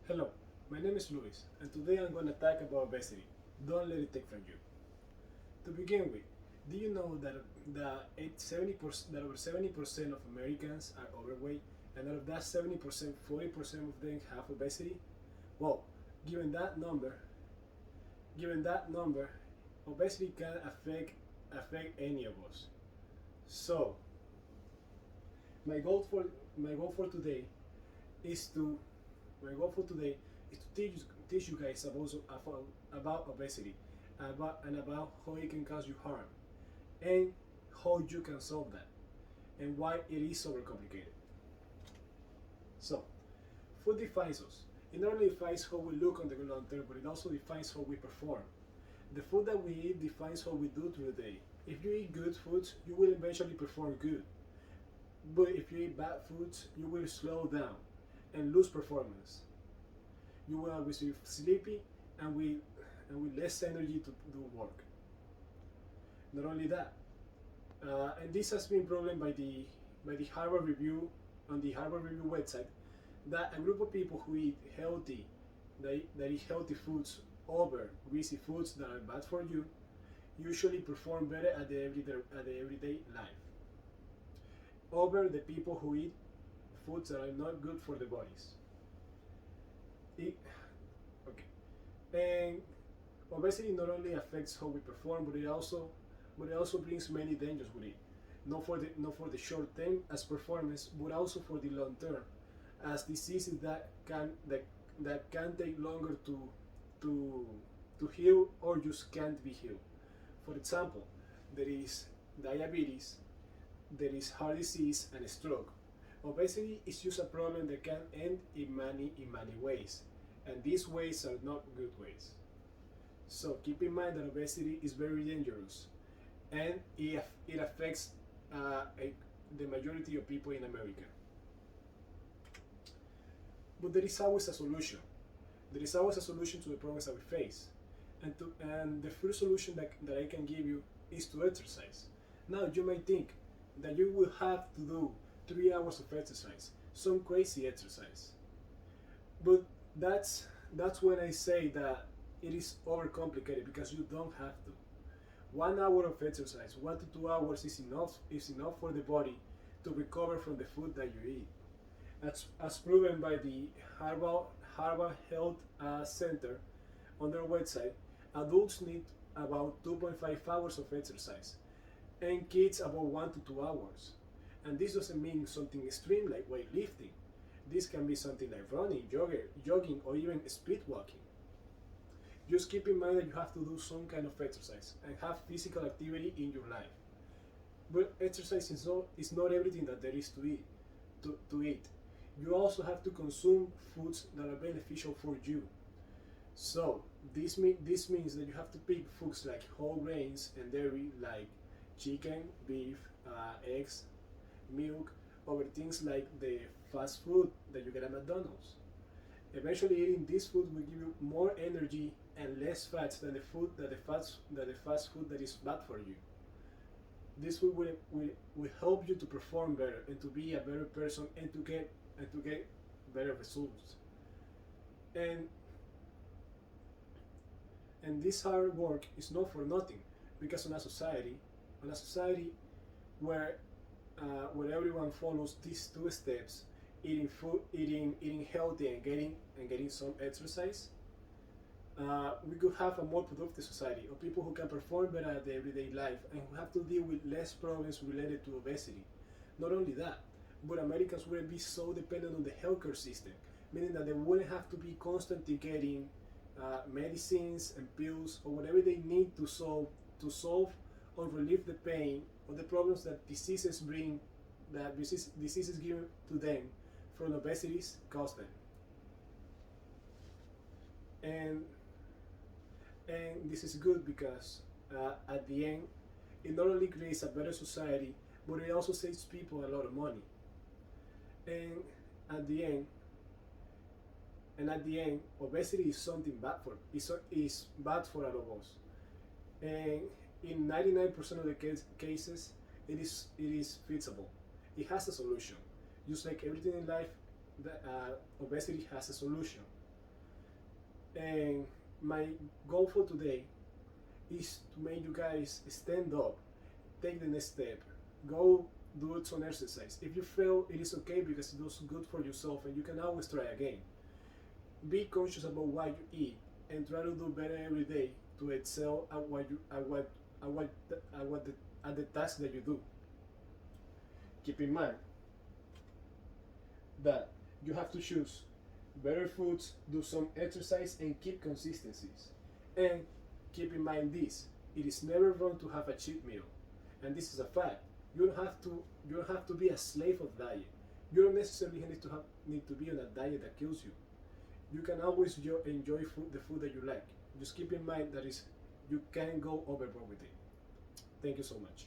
Hello, my name is Luis, and today I'm going to talk about obesity. Don't let it take from you. To begin with, do you know that over 70% of Americans are overweight, and out of that 70%, 40% of them have obesity? Well, given that number, given that number, obesity can affect any of us. So, my goal for my goal for today is to my goal for today is to teach you guys about obesity, about how it can cause you harm, and how you can solve that, and why it is overcomplicated. So, food defines us. It not only defines how we look on the long term, but it also defines how we perform. The food that we eat defines how we do through the day. If you eat good foods, you will eventually perform good. But if you eat bad foods, you will slow down and lose performance. You will always be sleepy and with less energy to do work. Not only that, and this has been proven by the Harvard Review on the Harvard Review website that a group of people who eat that eat healthy foods over greasy foods that are bad for you usually perform better at the everyday life over the people who eat foods that are not good for their bodies. It, okay, and obesity not only affects how we perform, but it also brings many dangers with it. Not for the short term as performance, but also for the long term, as diseases that can take longer to to heal or just can't be healed. For example, there is diabetes, there is heart disease and stroke. Obesity is just a problem that can end in many ways, and these ways are not good ways. So keep in mind that obesity is very dangerous, and it affects the majority of people in America. But there is always a solution. There is always a solution to the problems that we face, and the first solution that I can give you is to exercise. Now you might think that you will have to do 3 hours of exercise, some crazy exercise. But that's when I say that it is overcomplicated because you don't have to. 1 hour of exercise, 1 to 2 hours is enough for the body to recover from the food that you eat. As proven by the Harvard Health Center on their website, adults need about 2.5 hours of exercise, and kids about 1 to 2 hours. And this doesn't mean something extreme like weightlifting. This can be something like running, jogging, or even speed walking. Just keep in mind that you have to do some kind of exercise and have physical activity in your life. But exercise is not everything that there is to eat. You also have to consume foods that are beneficial for you. So this means that you have to pick foods like whole grains and dairy, like chicken, beef, eggs, milk, over things like the fast food that you get at McDonald's. Eventually, eating this food will give you more energy and less fats than the fast food that is bad for you. This food will help you to perform better and to be a better person and to get better results. And and this hard work is not for nothing, because on a society where where everyone follows these two steps, eating healthy and getting some exercise, we could have a more productive society of people who can perform better at their everyday life and who have to deal with less problems related to obesity. Not only that, but Americans wouldn't be so dependent on the healthcare system, meaning that they wouldn't have to be constantly getting medicines and pills or whatever they need to solve or relieve the pain or the problems that diseases given to them from obesity cause them. And and this is good because at the end, it not only creates a better society, but it also saves people a lot of money. And at the end, and at the end, obesity is something is bad for all of us. And in 99% of the cases, it is fixable. It has a solution. Just like everything in life, obesity has a solution. And my goal for today is to make you guys stand up, take the next step, go do some exercise. If you feel it is okay because it was good for yourself and you can always try again. Be conscious about what you eat and try to do better every day to excel at what you at the task that you do. Keep in mind that you have to choose better foods, do some exercise, and keep consistencies. And keep in mind this: it is never wrong to have a cheat meal, and this is a fact. You don't have to be a slave of diet. You don't necessarily need to be on a diet that kills you. You can always enjoy the food that you like. Just keep in mind that is you can't go overboard with it. Thank you so much.